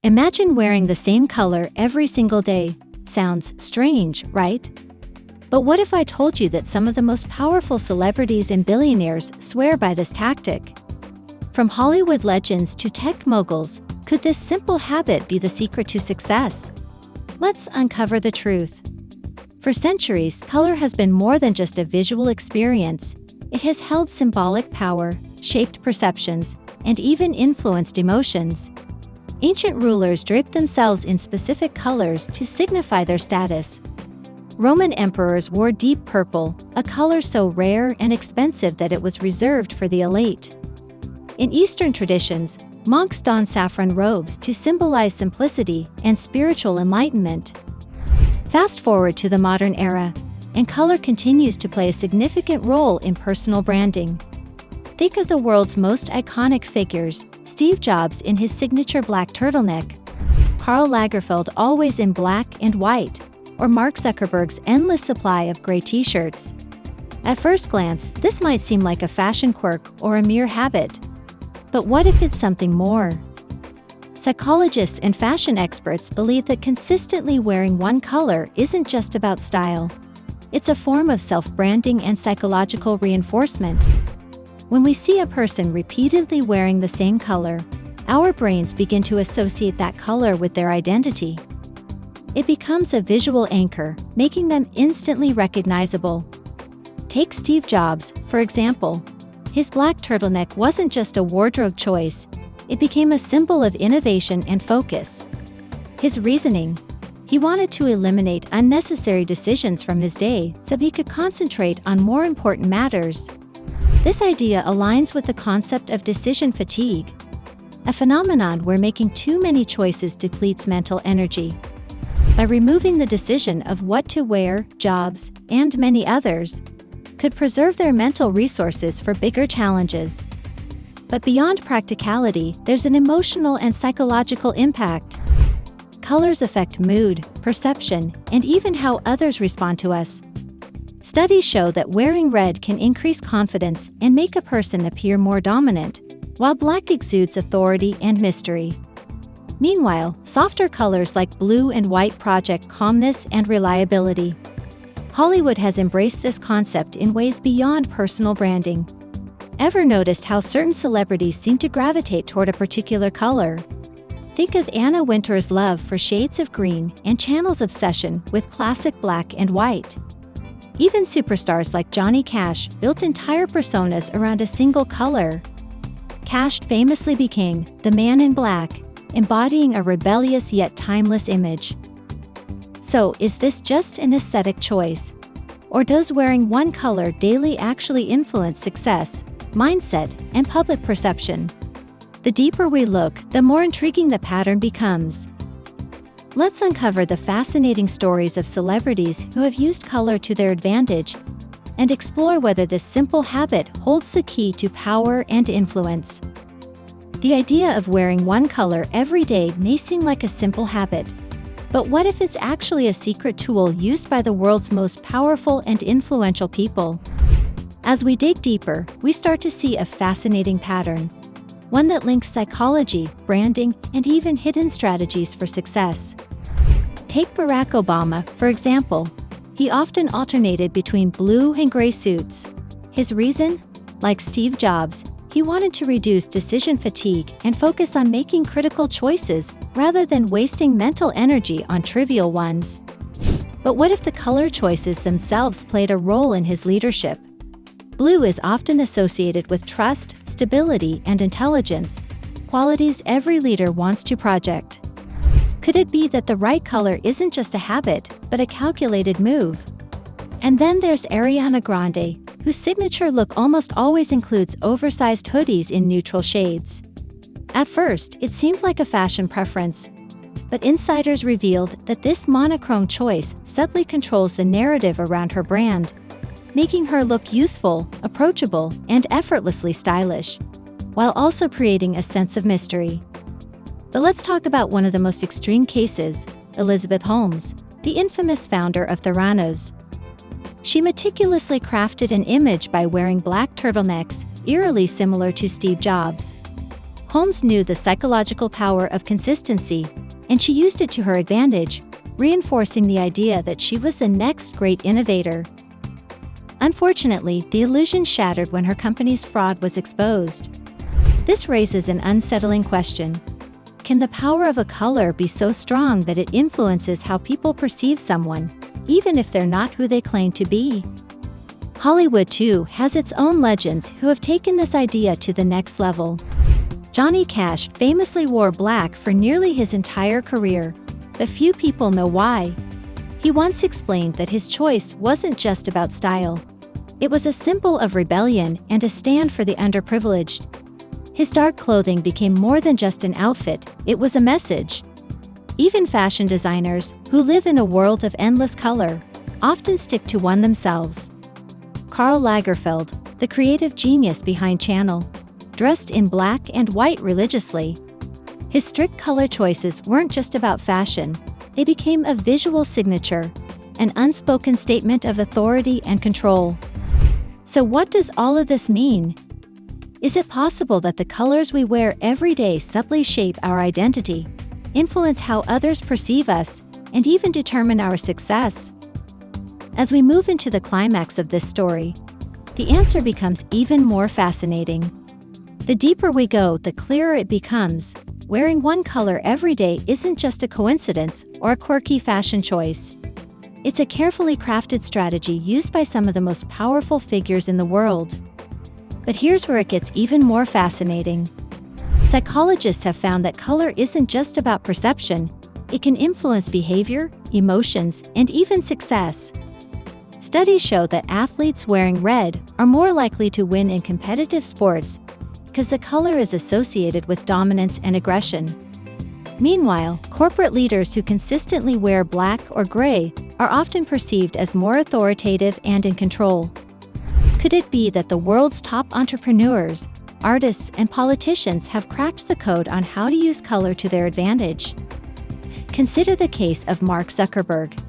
Imagine wearing the same color every single day. Sounds strange, right? But what if I told you that some of the most powerful celebrities and billionaires swear by this tactic? From Hollywood legends to tech moguls, could this simple habit be the secret to success? Let's uncover the truth. For centuries, color has been more than just a visual experience. It has held symbolic power, shaped perceptions, and even influenced emotions. Ancient rulers draped themselves in specific colors to signify their status. Roman emperors wore deep purple, a color so rare and expensive that it was reserved for the elite. In Eastern traditions, monks donned saffron robes to symbolize simplicity and spiritual enlightenment. Fast forward to the modern era, and color continues to play a significant role in personal branding. Think of the world's most iconic figures: Steve Jobs in his signature black turtleneck, Karl Lagerfeld always in black and white, or Mark Zuckerberg's endless supply of gray t-shirts. At first glance, this might seem like a fashion quirk or a mere habit. But what if it's something more? Psychologists and fashion experts believe that consistently wearing one color isn't just about style. It's a form of self-branding and psychological reinforcement. When we see a person repeatedly wearing the same color, our brains begin to associate that color with their identity. It becomes a visual anchor, making them instantly recognizable. Take Steve Jobs, for example. His black turtleneck wasn't just a wardrobe choice, it became a symbol of innovation and focus. His reasoning: he wanted to eliminate unnecessary decisions from his day so he could concentrate on more important matters. This idea aligns with the concept of decision fatigue, a phenomenon where making too many choices depletes mental energy. By removing the decision of what to wear, Jobs, and many others could preserve their mental resources for bigger challenges. But beyond practicality, there's an emotional and psychological impact. Colors affect mood, perception, and even how others respond to us. Studies show that wearing red can increase confidence and make a person appear more dominant, while black exudes authority and mystery. Meanwhile, softer colors like blue and white project calmness and reliability. Hollywood has embraced this concept in ways beyond personal branding. Ever noticed how certain celebrities seem to gravitate toward a particular color? Think of Anna Wintour's love for shades of green and Channel's obsession with classic black and white. Even superstars like Johnny Cash built entire personas around a single color. Cash famously became the Man in Black, embodying a rebellious yet timeless image. So, is this just an aesthetic choice? Or does wearing one color daily actually influence success, mindset, and public perception? The deeper we look, the more intriguing the pattern becomes. Let's uncover the fascinating stories of celebrities who have used color to their advantage and explore whether this simple habit holds the key to power and influence. The idea of wearing one color every day may seem like a simple habit. But what if it's actually a secret tool used by the world's most powerful and influential people? As we dig deeper, we start to see a fascinating pattern, one that links psychology, branding, and even hidden strategies for success. Take Barack Obama, for example. He often alternated between blue and gray suits. His reason? Like Steve Jobs, he wanted to reduce decision fatigue and focus on making critical choices rather than wasting mental energy on trivial ones. But what if the color choices themselves played a role in his leadership? Blue is often associated with trust, stability, and intelligence, qualities every leader wants to project. Could it be that the right color isn't just a habit, but a calculated move? And then there's Ariana Grande, whose signature look almost always includes oversized hoodies in neutral shades. At first, it seemed like a fashion preference, but insiders revealed that this monochrome choice subtly controls the narrative around her brand, making her look youthful, approachable, and effortlessly stylish, while also creating a sense of mystery. But let's talk about one of the most extreme cases, Elizabeth Holmes, the infamous founder of Theranos. She meticulously crafted an image by wearing black turtlenecks, eerily similar to Steve Jobs. Holmes knew the psychological power of consistency, and she used it to her advantage, reinforcing the idea that she was the next great innovator. Unfortunately, the illusion shattered when her company's fraud was exposed. This raises an unsettling question. Can the power of a color be so strong that it influences how people perceive someone, even if they're not who they claim to be? Hollywood, too, has its own legends who have taken this idea to the next level. Johnny Cash famously wore black for nearly his entire career, but few people know why. He once explained that his choice wasn't just about style. It was a symbol of rebellion and a stand for the underprivileged. His dark clothing became more than just an outfit, it was a message. Even fashion designers, who live in a world of endless color, often stick to one themselves. Karl Lagerfeld, the creative genius behind Chanel, dressed in black and white religiously. His strict color choices weren't just about fashion, they became a visual signature, an unspoken statement of authority and control. So what does all of this mean? Is it possible that the colors we wear every day subtly shape our identity, influence how others perceive us, and even determine our success? As we move into the climax of this story, the answer becomes even more fascinating. The deeper we go, the clearer it becomes. Wearing one color every day isn't just a coincidence or a quirky fashion choice. It's a carefully crafted strategy used by some of the most powerful figures in the world. But here's where it gets even more fascinating. Psychologists have found that color isn't just about perception, it can influence behavior, emotions, and even success. Studies show that athletes wearing red are more likely to win in competitive sports because the color is associated with dominance and aggression. Meanwhile, corporate leaders who consistently wear black or gray are often perceived as more authoritative and in control. Could it be that the world's top entrepreneurs, artists, and politicians have cracked the code on how to use color to their advantage? Consider the case of Mark Zuckerberg.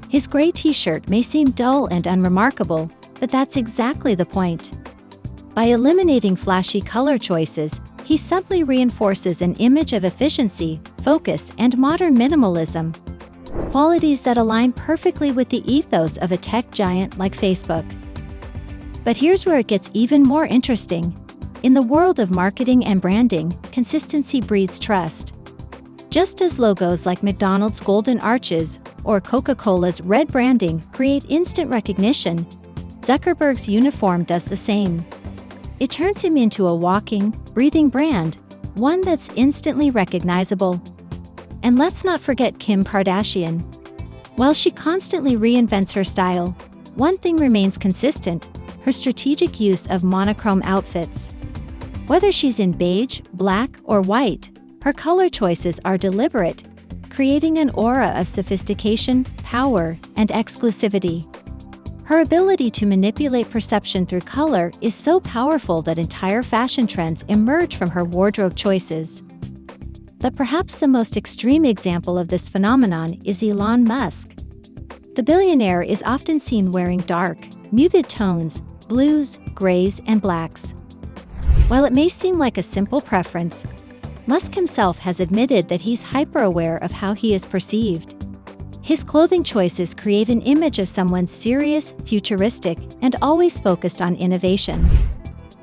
His gray t-shirt may seem dull and unremarkable, but that's exactly the point. By eliminating flashy color choices, he subtly reinforces an image of efficiency, focus, and modern minimalism, qualities that align perfectly with the ethos of a tech giant like Facebook. But here's where it gets even more interesting. In the world of marketing and branding, consistency breeds trust. Just as logos like McDonald's golden arches or Coca-Cola's red branding create instant recognition, Zuckerberg's uniform does the same. It turns him into a walking, breathing brand, one that's instantly recognizable. And let's not forget Kim Kardashian. While she constantly reinvents her style, one thing remains consistent: her strategic use of monochrome outfits. Whether she's in beige, black, or white, her color choices are deliberate, creating an aura of sophistication, power, and exclusivity. Her ability to manipulate perception through color is so powerful that entire fashion trends emerge from her wardrobe choices. But perhaps the most extreme example of this phenomenon is Elon Musk. The billionaire is often seen wearing dark, muted tones, blues, grays, and blacks. While it may seem like a simple preference, Musk himself has admitted that he's hyper-aware of how he is perceived. His clothing choices create an image of someone serious, futuristic, and always focused on innovation.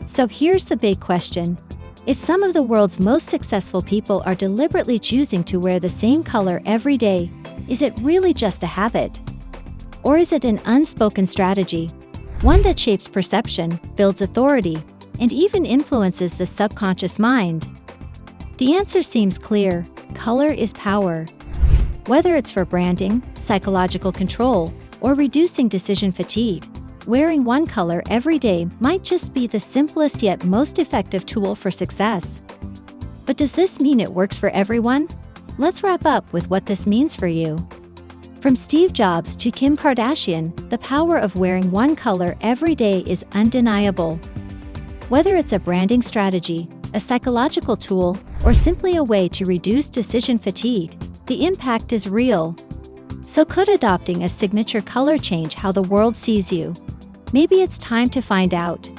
So here's the big question. If some of the world's most successful people are deliberately choosing to wear the same color every day, is it really just a habit? Or is it an unspoken strategy, one that shapes perception, builds authority, and even influences the subconscious mind? The answer seems clear: color is power. Whether it's for branding, psychological control, or reducing decision fatigue, wearing one color every day might just be the simplest yet most effective tool for success. But does this mean it works for everyone? Let's wrap up with what this means for you. From Steve Jobs to Kim Kardashian, the power of wearing one color every day is undeniable. Whether it's a branding strategy, a psychological tool, or simply a way to reduce decision fatigue, the impact is real. So could adopting a signature color change how the world sees you? Maybe it's time to find out.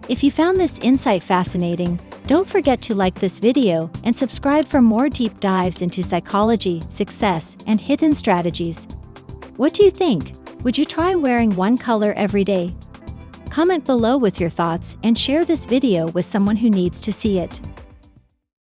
If you found this insight fascinating, Don't forget to like this video and subscribe for more deep dives into psychology, success, and hidden strategies. What do you think? Would you try wearing one color every day? Comment below with your thoughts and share this video with someone who needs to see it.